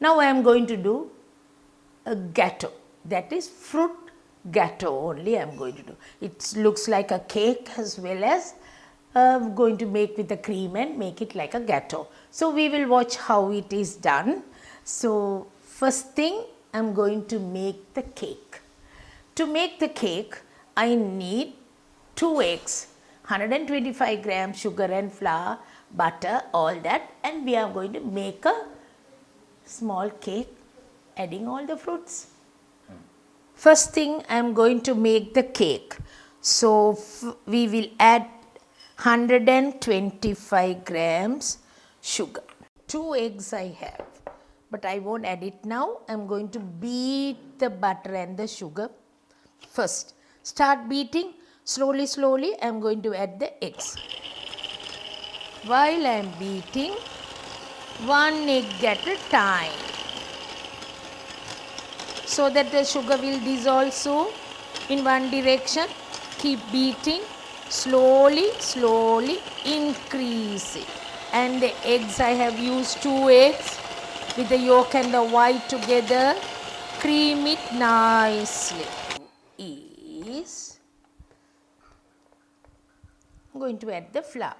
Now I am going to do a gateau, that is fruit gateau only I am going to do. It looks like a cake as well as going to make with the cream and make it like a gateau. So we will watch how it is done. So first thing I am going to make the cake. To make the cake I need 2 eggs, 125 grams sugar and flour, butter, all that, and we are going to make a small cake adding all the fruits. First thing I am going to make the cake. So we will add 125 grams sugar. 2 eggs I have, but I won't add it now. I am going to beat the butter and the sugar first. Start beating slowly, slowly. I am going to add the eggs. While I am beating, 1 egg at a time, so that the sugar will dissolve so in one direction. Keep beating slowly, slowly, increase it. And the eggs, I have used 2 eggs with the yolk and the white together. Cream it nicely. Is I'm going to add the flour,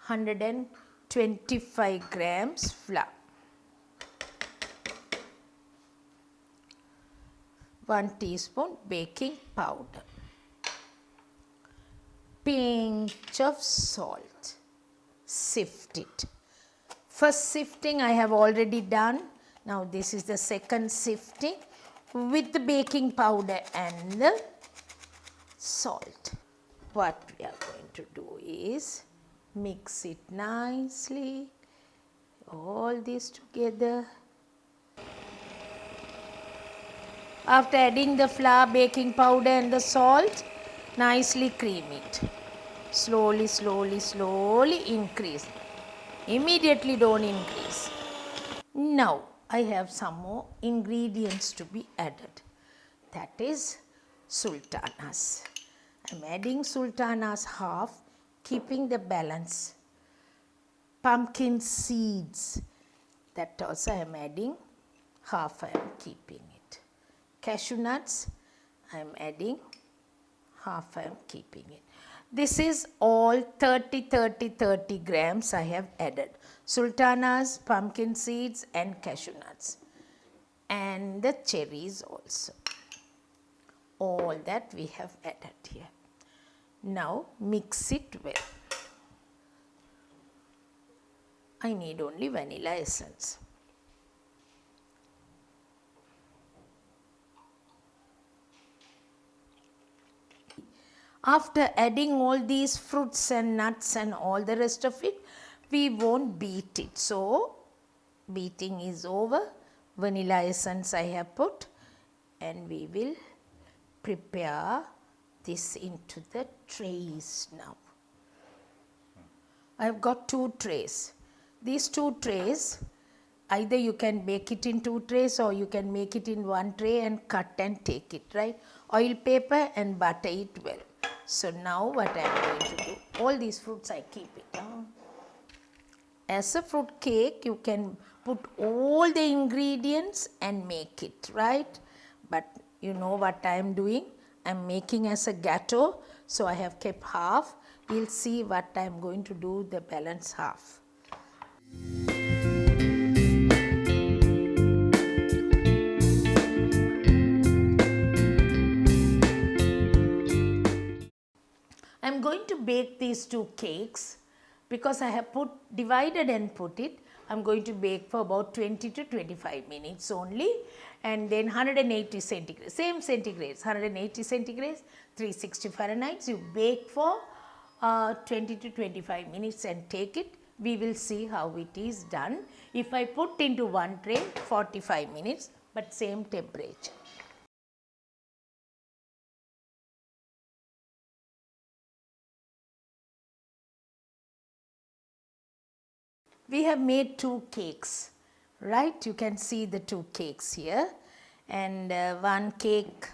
125 grams flour, 1 teaspoon baking powder, pinch of salt, sift it. First sifting I have already done. Now this is the second sifting with the baking powder and the salt. What we are going to do is mix it nicely, all this together. After adding the flour, baking powder and the salt, nicely cream it. Slowly, slowly, slowly increase. Immediately don't increase. Now I have some more ingredients to be added. That is sultanas. I am adding sultanas half, keeping the balance. Pumpkin seeds, that also I am adding half, I am keeping it. Cashew nuts, I am adding half, I am keeping it. This is all 30 grams I have added. Sultanas, pumpkin seeds and cashew nuts. And the cherries also. All that we have added here. Now mix it well. I need only vanilla essence. After adding all these fruits and nuts and all the rest of it, we won't beat it. So beating is over. Vanilla essence I have put, and we will prepare this into the trays now. I have got 2 trays. These 2 trays, either you can bake it in 2 trays or you can make it in 1 tray and cut and take it, right? Oil paper and butter it well. So now what I am going to do, all these fruits I keep it down. As a fruit cake, you can put all the ingredients and make it, right? But you know what I am doing? I am making as a gateau, so I have kept half. We'll see what I am going to do the balance half. I am going to bake these 2 cakes because I have divided and put it. I am going to bake for about 20 to 25 minutes only, and then 180 centigrade, same centigrades, 180 centigrades, 360 Fahrenheit. You bake for 20 to 25 minutes and take it. We will see how it is done. If I put into 1 tray, 45 minutes, but same temperature. We have made 2 cakes, right? You can see the 2 cakes here, and 1 cake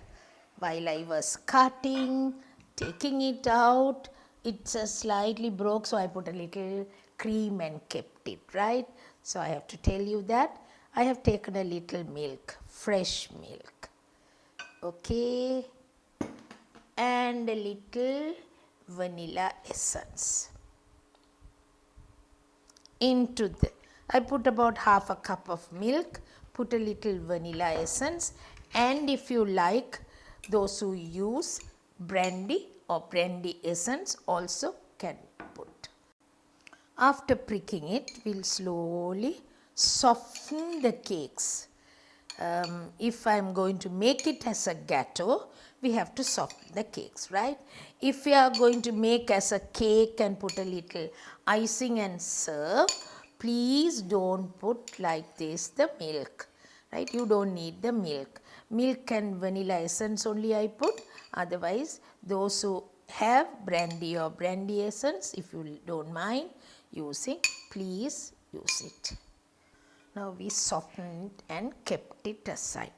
while I was cutting, taking it out, it's slightly broke, so I put a little cream and kept it, right? So I have to tell you that I have taken a little milk, fresh milk, okay, and a little vanilla essence. Into the, I put about half a cup of milk, put a little vanilla essence, and if you like, those who use brandy or brandy essence also can put. After pricking it, we'll slowly soften the cakes. If I'm going to make it as a gâteau, we have to soften the cakes, right? If we are going to make as a cake and put a little icing and serve, please don't put like this the milk, right? You don't need the milk. Milk and vanilla essence only I put. Otherwise, those who have brandy or brandy essence, if you don't mind using, please use it. Now we softened and kept it aside.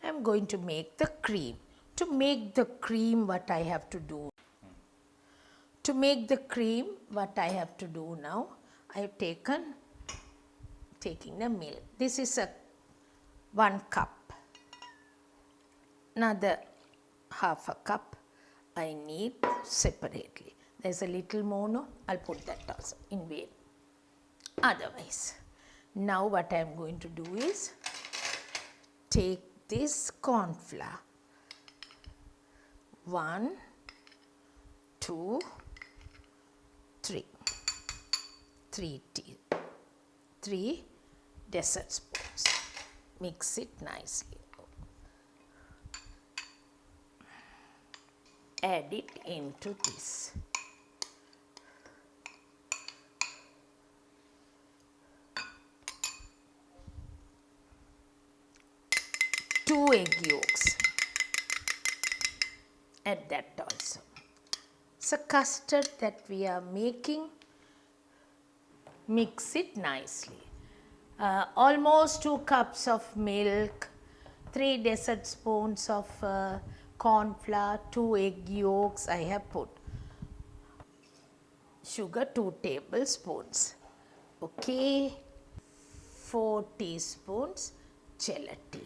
I am going to make the cream. To make the cream, what I have to do? To make the cream, what I have to do now? I have taking the milk. This is a 1 cup. Another half a cup I need separately. There's a little more, no? I'll put that also in vain. Otherwise, now what I am going to do is take this corn flour. 1, 2, 3. 3 dessert spoons. Mix it nicely. Add it into this. Two egg yolks. Add that also. It's a custard that we are making. Mix it nicely. Almost 2 cups of milk, 3 dessert spoons of corn flour, 2 egg yolks I have put. Sugar 2 tablespoons. Okay. 4 teaspoons gelatin.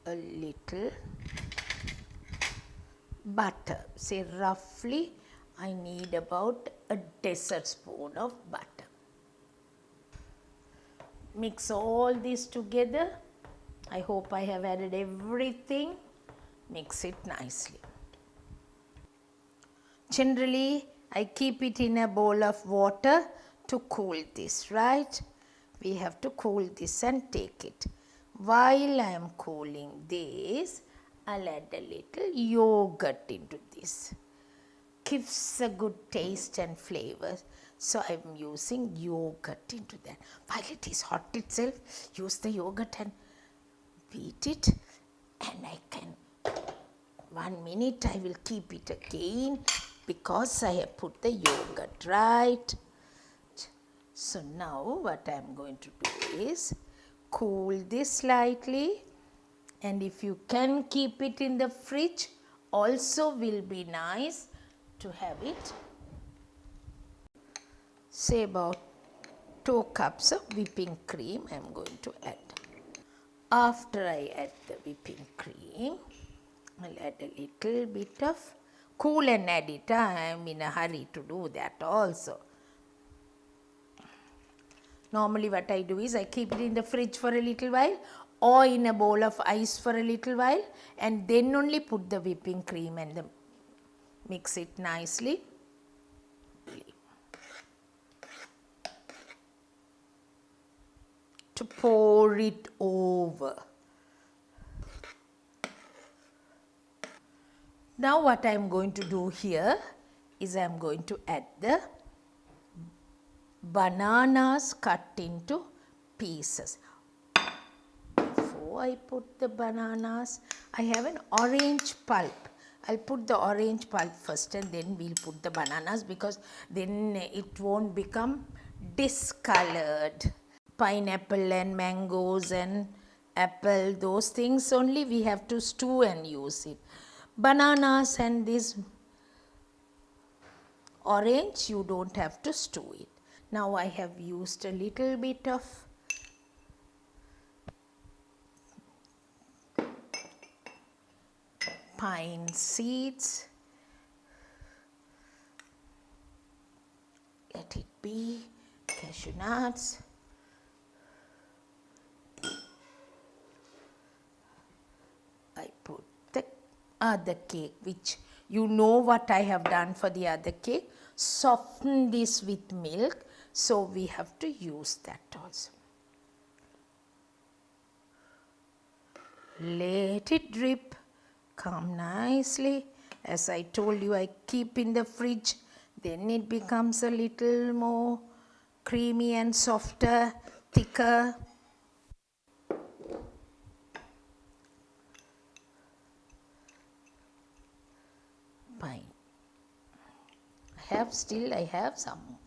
A little butter. Say roughly I need about a dessert spoon of butter. Mix all this together. I hope I have added everything. Mix it nicely. Generally, I keep it in a bowl of water to cool this, right? We have to cool this and take it. While I am cooling this, I'll add a little yogurt into this. Gives a good taste and flavor. So I'm using yogurt into that. While it is hot itself, use the yogurt and beat it. And I can, 1 minute I will keep it again because I have put the yogurt, right? So now what I am going to do is cool this slightly, and if you can keep it in the fridge also will be nice to have it. Say about 2 cups of whipping cream I am going to add. After I add the whipping cream, I'll add a little bit of, cool and add it. I am in a hurry to do that also. Normally what I do is I keep it in the fridge for a little while or in a bowl of ice for a little while and then only put the whipping cream and mix it nicely. To pour it over. Now what I am going to do here is I am going to add the bananas cut into pieces. Before I put the bananas, I have an orange pulp. I'll put the orange pulp first and then we'll put the bananas because then it won't become discolored. Pineapple and mangoes and apple, those things only we have to stew and use it. Bananas and this orange, you don't have to stew it. Now I have used a little bit of pine seeds. Let it be. Cashew nuts. I put the other cake, which you know what I have done for the other cake. Soften this with milk. So we have to use that also. Let it drip. Come nicely. As I told you, I keep in the fridge. Then it becomes a little more creamy and softer, thicker. Fine. I have some.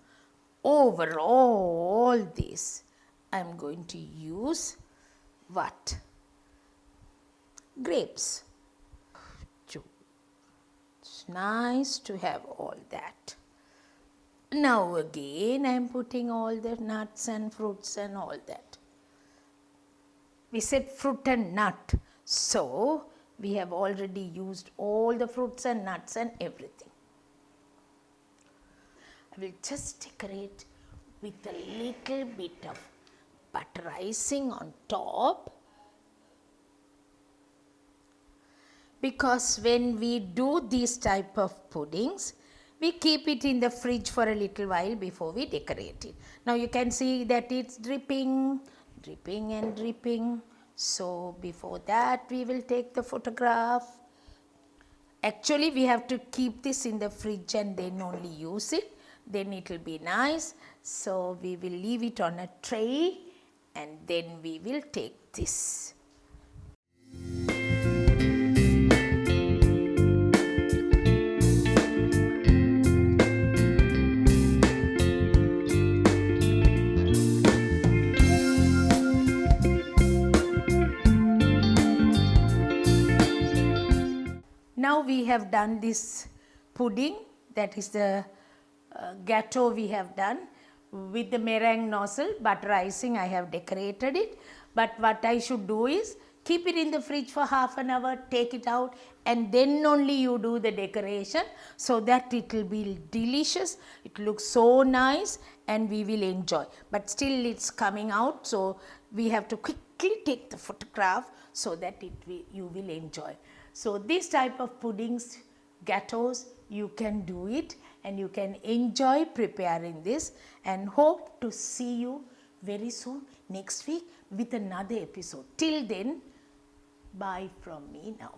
Over all this, I am going to use what? Grapes. It's nice to have all that. Now again I am putting all the nuts and fruits and all that. We said fruit and nut. So we have already used all the fruits and nuts and everything. I will just decorate with a little bit of butter icing on top. Because when we do these type of puddings, we keep it in the fridge for a little while before we decorate it. Now you can see that it's dripping, dripping and dripping. So before that we will take the photograph. Actually we have to keep this in the fridge and then only use it. Then it will be nice. So we will leave it on a tray and then we will take this. Now we have done this pudding, that is the gateau we have done with the meringue nozzle, butter icing I have decorated it. But what I should do is keep it in the fridge for half an hour, take it out and then only you do the decoration so that it will be delicious. It looks so nice and we will enjoy. But still it's coming out, so we have to quickly take the photograph so that you will enjoy. So this type of puddings, gateaus, you can do it and you can enjoy preparing this, and hope to see you very soon next week with another episode. Till then, bye from me now.